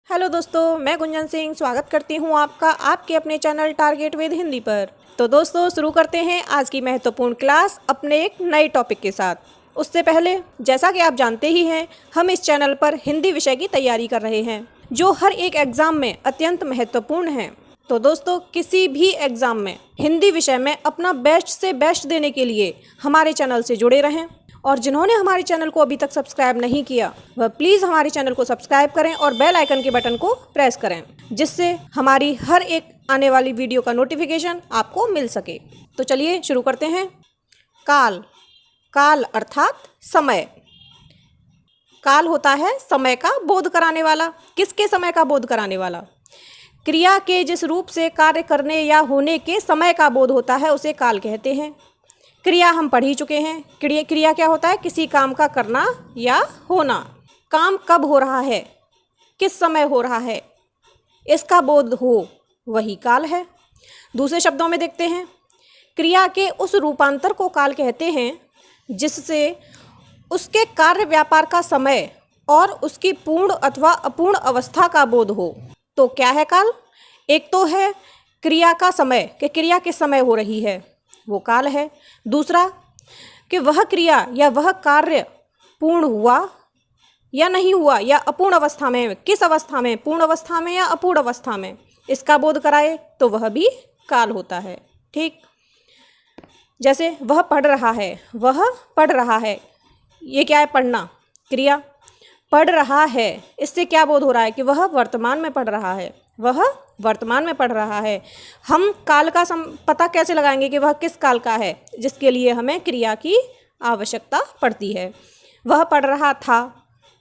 Hello दोस्तों, मैं गुंजन सिंह स्वागत करती हूँ आपका आपके अपने चैनल टारगेट विद हिंदी पर। तो दोस्तों शुरू करते हैं आज की महत्वपूर्ण क्लास अपने एक नए टॉपिक के साथ। उससे पहले जैसा कि आप जानते ही हैं, हम इस चैनल पर हिंदी विषय की तैयारी कर रहे हैं जो हर एक एग्ज़ाम में अत्यंत महत्वपूर्ण है। तो दोस्तों किसी भी एग्ज़ाम में हिंदी विषय में अपना बेस्ट से बेस्ट देने के लिए हमारे चैनल से जुड़े रहें। और जिन्होंने हमारे चैनल को अभी तक सब्सक्राइब नहीं किया वह प्लीज़ हमारे चैनल को सब्सक्राइब करें और बेल आइकन के बटन को प्रेस करें, जिससे हमारी हर एक आने वाली वीडियो का नोटिफिकेशन आपको मिल सके। तो चलिए शुरू करते हैं। काल। काल अर्थात समय। काल होता है समय का बोध कराने वाला। किसके समय का बोध कराने वाला? क्रिया के जिस रूप से कार्य करने या होने के समय का बोध होता है उसे काल कहते हैं। क्रिया हम पढ़ ही चुके हैं। क्रिया क्या होता है? किसी काम का करना या होना। काम कब हो रहा है, किस समय हो रहा है, इसका बोध हो, वही काल है। दूसरे शब्दों में देखते हैं, क्रिया के उस रूपांतर को काल कहते हैं जिससे उसके कार्य व्यापार का समय और उसकी पूर्ण अथवा अपूर्ण अवस्था का बोध हो। तो क्या है काल? एक तो है क्रिया का समय, कि क्रिया किस समय हो रही है, वो काल है। दूसरा कि वह क्रिया या वह कार्य पूर्ण हुआ या नहीं हुआ या अपूर्ण अवस्था में, किस अवस्था में, पूर्ण अवस्था में या अपूर्ण अवस्था में, इसका बोध कराए तो वह भी काल होता है। ठीक, जैसे वह पढ़ रहा है, वह पढ़ रहा है, ये क्या है? पढ़ना, क्रिया। पढ़ रहा है, इससे क्या बोध हो रहा है? कि वह वर्तमान में पढ़ रहा है, वह वर्तमान में पढ़ रहा है। हम काल का पता कैसे लगाएंगे कि वह किस काल का है? जिसके लिए हमें क्रिया की आवश्यकता पड़ती है। वह पढ़ रहा था,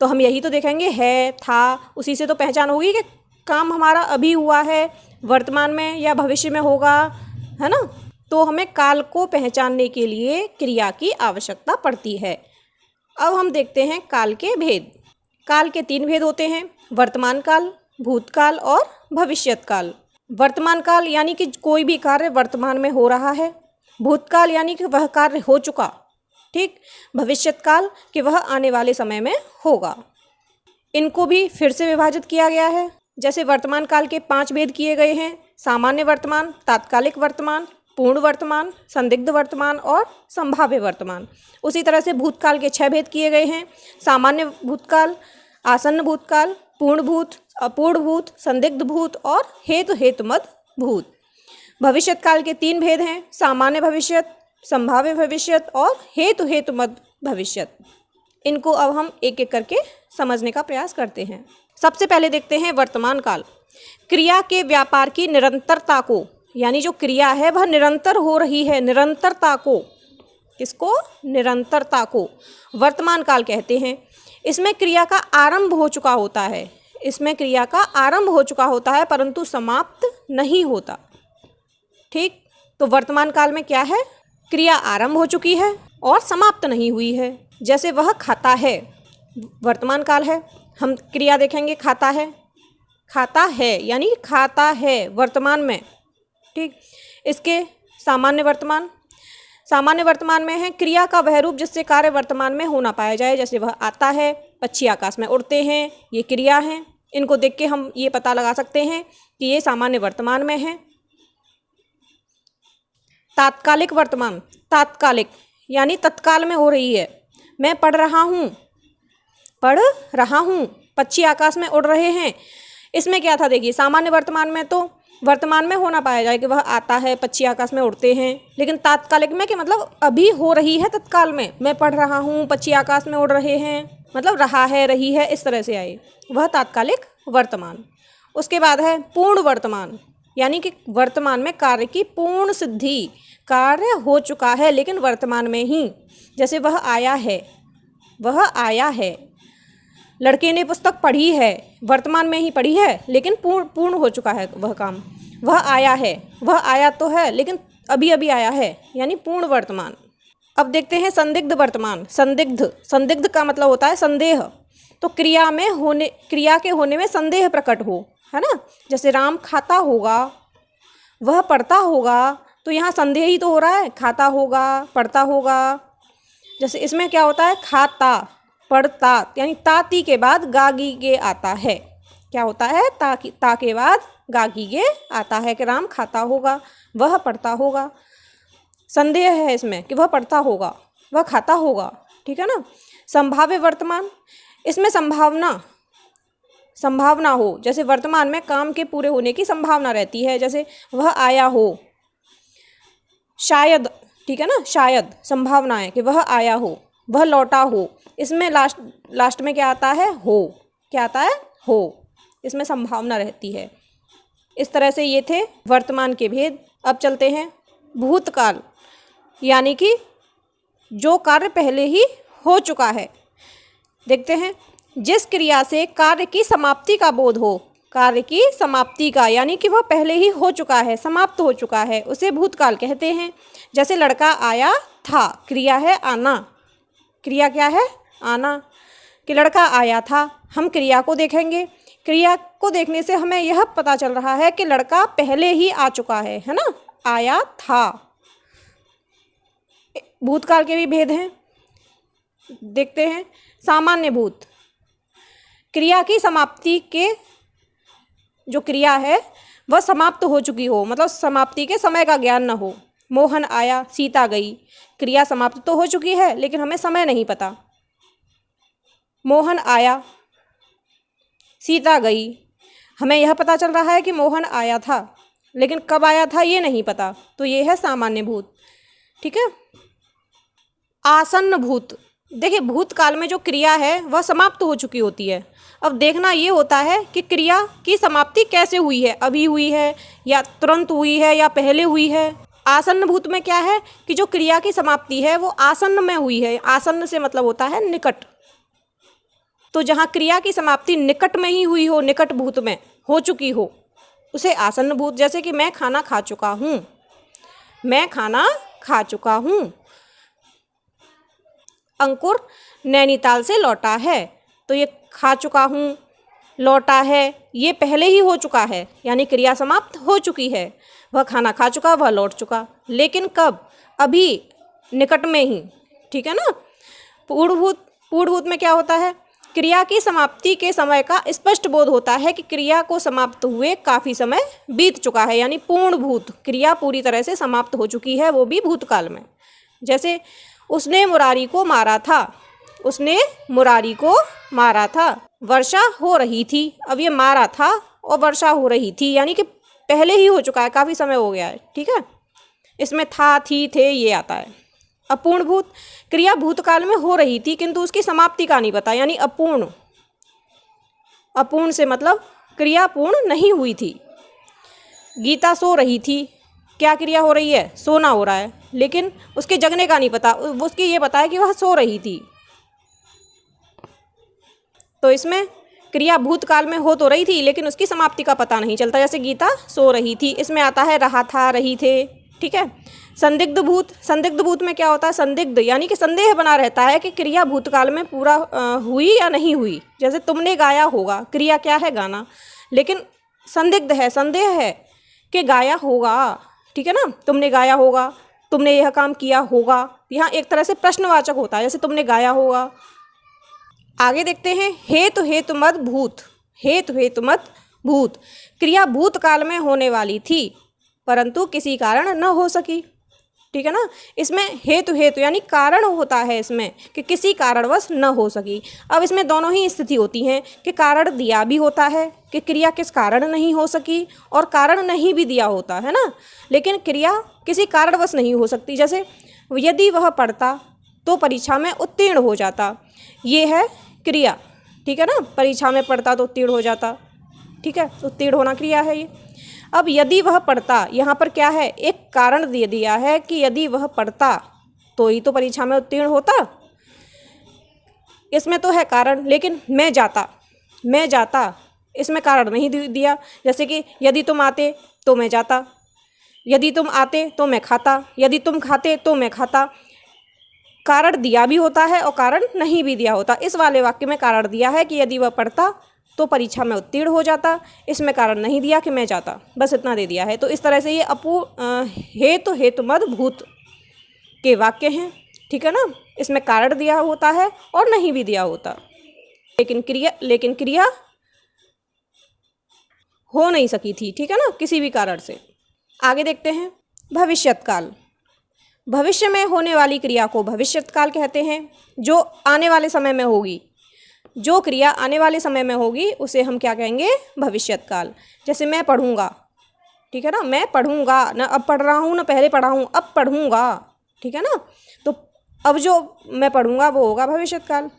तो हम यही तो देखेंगे, है, था, उसी से तो पहचान होगी कि काम हमारा अभी हुआ है, वर्तमान में या भविष्य में होगा, है ना। तो हमें काल को पहचानने के लिए क्रिया की आवश्यकता पड़ती है। अब हम देखते हैं काल के भेद। काल के 3 भेद होते हैं: वर्तमान काल, भूतकाल और भविष्यत काल। वर्तमान काल यानी कि कोई भी कार्य वर्तमान में हो रहा है। भूतकाल यानी कि वह कार्य हो चुका। ठीक। भविष्यत काल कि वह आने वाले समय में होगा। इनको भी फिर से विभाजित किया गया है। जैसे वर्तमान काल के 5 भेद किए गए हैं: सामान्य वर्तमान, तात्कालिक वर्तमान, पूर्ण वर्तमान, संदिग्ध वर्तमान और संभाव्य वर्तमान। उसी तरह से भूतकाल के 6 भेद किए गए हैं: सामान्य भूतकाल, आसन्न भूतकाल, पूर्ण भूत, अपूर्ण भूत, संदिग्ध भूत और हेतुमत भूत। भविष्यत काल के 3 भेद हैं: सामान्य भविष्यत, संभाव्य भविष्यत और हेतुमत भविष्यत। इनको अब हम एक एक करके समझने का प्रयास करते हैं। सबसे पहले देखते हैं वर्तमान काल। क्रिया के व्यापार की निरंतरता को, यानी जो क्रिया है वह निरंतर हो रही है, निरंतरता को, किसको? निरंतरता को वर्तमान काल कहते हैं। इसमें क्रिया का आरंभ हो चुका होता है, इसमें क्रिया का आरंभ हो चुका होता है परंतु समाप्त नहीं होता। ठीक। तो वर्तमान काल में क्या है? क्रिया आरंभ हो चुकी है और समाप्त नहीं हुई है। जैसे वह खाता है, वर्तमान काल है। हम क्रिया देखेंगे, खाता है, खाता है यानी खाता है वर्तमान में। ठीक। इसके सामान्य वर्तमान, सामान्य वर्तमान में है क्रिया का वह रूप जिससे कार्य वर्तमान में होना पाया जाए। जैसे वह आता है, पक्षी आकाश में उड़ते हैं, ये क्रिया हैं। इनको देख के हम ये पता लगा सकते हैं कि ये सामान्य वर्तमान में है। तात्कालिक वर्तमान, तात्कालिक यानी तत्काल में हो रही है। मैं पढ़ रहा हूँ, पढ़ रहा हूँ, पक्षी आकाश में उड़ रहे हैं। इसमें क्या था? देखिए, सामान्य वर्तमान में तो वर्तमान में होना पाया जाए कि वह आता है, पक्षी आकाश में उड़ते हैं। लेकिन तात्कालिक में कि मतलब अभी हो रही है, तत्काल में मैं पढ़ रहा हूँ, पक्षी आकाश में उड़ रहे हैं, मतलब रहा है, रही है, इस तरह से आए, वह तात्कालिक वर्तमान। उसके बाद है पूर्ण वर्तमान, यानी कि वर्तमान में कार्य की पूर्ण सिद्धि, कार्य हो चुका है लेकिन वर्तमान में ही। जैसे वह आया है, वह आया है। लड़के ने पुस्तक पढ़ी है, वर्तमान में ही पढ़ी है लेकिन पूर्ण हो चुका है वह काम। वह आया है, वह आया तो है लेकिन अभी अभी आया है, यानी पूर्ण वर्तमान। अब देखते हैं संदिग्ध वर्तमान। संदिग्ध का मतलब होता है संदेह। तो क्रिया के होने में संदेह प्रकट हो, है ना। जैसे राम खाता होगा, वह पढ़ता होगा, तो यहाँ संदेह ही तो हो रहा है, खाता होगा, पढ़ता होगा। जैसे इसमें क्या होता है? खाता, पढ़ता, यानी ताती के बाद गागी के आता है, क्या होता है, ता के बाद गा की गे आता है कि राम खाता होगा, वह पढ़ता होगा। संदेह है इसमें कि वह पढ़ता होगा, वह खाता होगा, ठीक है ना। संभाव्य वर्तमान, इसमें संभावना हो, जैसे वर्तमान में काम के पूरे होने की संभावना रहती है, जैसे वह आया हो, शायद, ठीक है ना, शायद संभावना है कि वह आया हो, वह लौटा हो। इसमें लास्ट में क्या आता है, हो, क्या आता है, हो, इसमें संभावना रहती है। इस तरह से ये थे वर्तमान के भेद। अब चलते हैं भूतकाल, यानी कि जो कार्य पहले ही हो चुका है। देखते हैं, जिस क्रिया से कार्य की समाप्ति का बोध हो, कार्य की समाप्ति का, यानी कि वह पहले ही हो चुका है, समाप्त हो चुका है, उसे भूतकाल कहते हैं। जैसे लड़का आया था, क्रिया है आना, क्रिया क्या है, आना, कि लड़का आया था। हम क्रिया को देखेंगे, क्रिया को देखने से हमें यह पता चल रहा है कि लड़का पहले ही आ चुका है ना, आया था। भूतकाल के भी भेद हैं, देखते हैं। सामान्य भूत, क्रिया की समाप्ति के, जो क्रिया है वह समाप्त हो चुकी हो, मतलब समाप्ति के समय का ज्ञान न हो। मोहन आया, सीता गई, क्रिया समाप्त तो हो चुकी है लेकिन हमें समय नहीं पता। मोहन आया, सीता गई, हमें यह पता चल रहा है कि मोहन आया था, लेकिन कब आया था ये नहीं पता, तो ये है सामान्य भूत, ठीक है। आसन्न भूत, देखिए भूतकाल में जो क्रिया है वह समाप्त हो चुकी होती है। अब देखना ये होता है कि क्रिया की समाप्ति कैसे हुई है, अभी हुई है या तुरंत हुई है या पहले हुई है। आसन्न भूत में क्या है कि जो क्रिया की समाप्ति है वो आसन्न में हुई है। आसन्न से मतलब होता है निकट, तो जहाँ क्रिया की समाप्ति निकट में ही हुई हो, निकट भूत में हो चुकी हो, उसे आसन्न भूत। जैसे कि मैं खाना खा चुका हूँ, मैं खाना खा चुका हूँ। अंकुर नैनीताल से लौटा है, तो ये खा चुका हूँ, लौटा है, ये पहले ही हो चुका है, यानी क्रिया समाप्त हो चुकी है। वह खाना खा चुका, वह लौट चुका, लेकिन कब, अभी, निकट में ही, ठीक है ना। पूर्णभूत में क्या होता है, क्रिया की समाप्ति के समय का स्पष्ट बोध होता है कि क्रिया को समाप्त हुए काफ़ी समय बीत चुका है, यानी पूर्णभूत, क्रिया पूरी तरह से समाप्त हो चुकी है, वो भी भूतकाल में। जैसे उसने मुरारी को मारा था, उसने मुरारी को मारा था। वर्षा हो रही थी, अब ये मारा था और वर्षा हो रही थी, यानी कि पहले ही हो चुका है, काफ़ी समय हो गया है, ठीक है। इसमें था, थी, थे ये आता है। अपूर्णभूत, क्रिया भूतकाल में हो रही थी किंतु उसकी समाप्ति का नहीं पता, यानी अपूर्ण। अपूर्ण से मतलब क्रिया पूर्ण नहीं हुई थी। गीता सो रही थी, क्या क्रिया हो रही है, सोना हो रहा है, लेकिन उसके जगने का नहीं पता, उसकी ये पता है कि वह सो रही थी। तो इसमें क्रिया भूतकाल में हो तो रही थी लेकिन उसकी समाप्ति का पता नहीं चलता, जैसे गीता सो रही थी, इसमें आता है रहा था, रही थे, ठीक है। संदिग्ध भूत, संदिग्ध भूत में क्या होता है, संदिग्ध यानी कि संदेह बना रहता है कि क्रिया भूतकाल में पूरा हुई या नहीं हुई। जैसे तुमने गाया होगा, क्रिया क्या है, गाना, लेकिन संदिग्ध है, संदेह है कि गाया होगा, ठीक है ना। तुमने गाया होगा, तुमने यह काम किया होगा, यहाँ एक तरह से प्रश्नवाचक होता है, जैसे तुमने गाया होगा। आगे देखते हैं, हेतु हेतु मत भूत, हेतु हेतु मत भूत, क्रिया भूतकाल में होने वाली थी परंतु किसी कारण न हो सकी, ठीक है ना। इसमें हेतु हेतु यानी कारण होता है इसमें कि किसी कारणवश न हो सकी। अब इसमें दोनों ही स्थिति होती हैं कि कारण दिया भी होता है कि क्रिया किस कारण नहीं हो सकी, और कारण नहीं भी दिया होता है ना, लेकिन क्रिया किसी कारणवश नहीं हो सकती। जैसे यदि वह पढ़ता तो परीक्षा में उत्तीर्ण हो जाता, ये है क्रिया, ठीक है ना। परीक्षा में पढ़ता तो उत्तीर्ण हो जाता, ठीक है, उत्तीर्ण होना क्रिया है ये। अब यदि वह पढ़ता, यहाँ पर क्या है, एक कारण दे दिया है कि यदि वह पढ़ता तो ही तो परीक्षा में उत्तीर्ण होता, इसमें तो है कारण। लेकिन मैं जाता इसमें कारण नहीं दिया, जैसे कि यदि तुम आते तो मैं जाता, यदि तुम आते तो मैं खाता, यदि तुम खाते तो मैं खाता। कारण दिया भी होता है और कारण नहीं भी दिया होता। इस वाले वाक्य में कारण दिया है कि यदि वह पढ़ता तो परीक्षा में उत्तीर्ण हो जाता, इसमें कारण नहीं दिया कि मैं जाता, बस इतना दे दिया है। तो इस तरह से ये हेतु हेतु मद भूत के वाक्य हैं, ठीक है ना। इसमें कारण दिया होता है और नहीं भी दिया होता, लेकिन क्रिया हो नहीं सकी थी, ठीक है ना, किसी भी कारण से। आगे देखते हैं भविष्यत काल। भविष्य में होने वाली क्रिया को भविष्यत काल कहते हैं, जो आने वाले समय में होगी। जो क्रिया आने वाले समय में होगी उसे हम क्या कहेंगे, भविष्यत काल। जैसे मैं पढ़ूंगा, ठीक है ना, मैं पढ़ूंगा, ना अब पढ़ रहा हूँ ना पहले पढ़ा हूँ, अब पढ़ूंगा, ठीक है ना, तो अब जो मैं पढ़ूंगा वो होगा भविष्यत काल।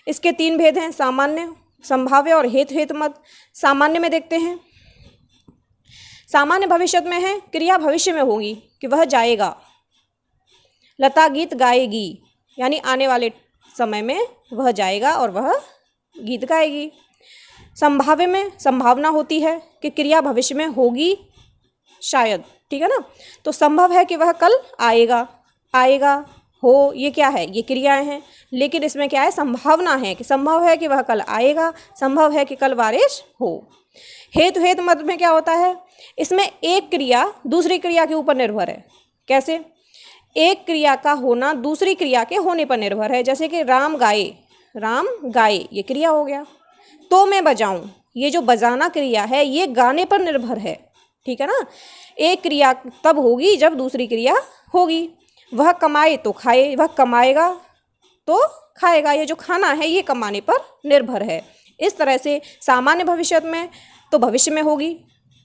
इसके 3 भेद हैं, सामान्य, संभाव्य और हेतु हेतुमत। सामान्य में देखते हैं, सामान्य भविष्य में है, क्रिया भविष्य में होगी कि वह जाएगा। लता गीत गाएगी, यानी आने वाले समय में वह जाएगा और वह गीत गाएगी। संभाव्य में संभावना होती है कि क्रिया भविष्य में होगी शायद, ठीक है ना, तो संभव है कि वह कल आएगा, आएगा हो, ये क्या है, ये क्रियाएं हैं। लेकिन इसमें क्या है, संभावना है कि संभव है कि वह कल आएगा, संभव है कि कल बारिश हो। हेतु हेतु मत में क्या होता है, इसमें एक क्रिया दूसरी क्रिया के ऊपर निर्भर है। कैसे, एक क्रिया का होना दूसरी क्रिया के होने पर निर्भर है। जैसे कि राम गाए, राम गाए ये क्रिया हो गया। तो मैं बजाऊं, ये जो बजाना क्रिया है ये गाने पर निर्भर है, ठीक है ना। एक क्रिया तब होगी जब दूसरी क्रिया होगी। वह कमाए तो खाए, वह कमाएगा तो खाएगा, ये जो खाना है ये कमाने पर निर्भर है। इस तरह से सामान्य भविष्य में तो भविष्य में होगी,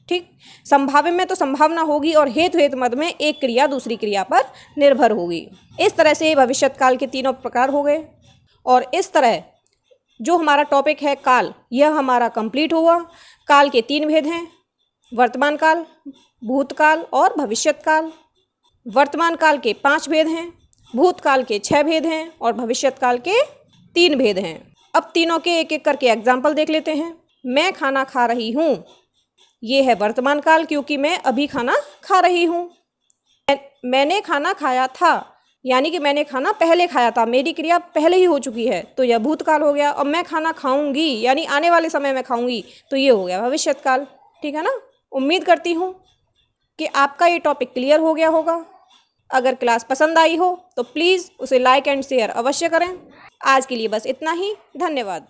ठीक, संभाव्य में तो संभावना होगी, और हेतु हेतु मत में एक क्रिया दूसरी क्रिया पर निर्भर होगी। इस तरह से भविष्यत काल के 3 प्रकार हो गए। और इस तरह जो हमारा टॉपिक है काल, यह हमारा कंप्लीट हुआ। काल के 3 भेद हैं, वर्तमान काल, भूतकाल और भविष्यत काल। वर्तमान काल के 5 भेद हैं, भूतकाल के 6 भेद हैं और भविष्यत काल के 3 भेद हैं। अब तीनों के एक एक करके एग्जाम्पल देख लेते हैं। मैं खाना खा रही हूँ, ये है वर्तमान काल क्योंकि मैं अभी खाना खा रही हूँ। मैंने खाना खाया था, यानी कि मैंने खाना पहले खाया था, मेरी क्रिया पहले ही हो चुकी है, तो यह भूतकाल हो गया। और मैं खाना खाऊंगी, यानी आने वाले समय में खाऊंगी, तो ये हो गया भविष्यत काल, ठीक है ना। उम्मीद करती हूँ कि आपका ये टॉपिक क्लियर हो गया होगा। अगर क्लास पसंद आई हो तो प्लीज़ उसे लाइक एंड शेयर अवश्य करें। आज के लिए बस इतना ही, धन्यवाद।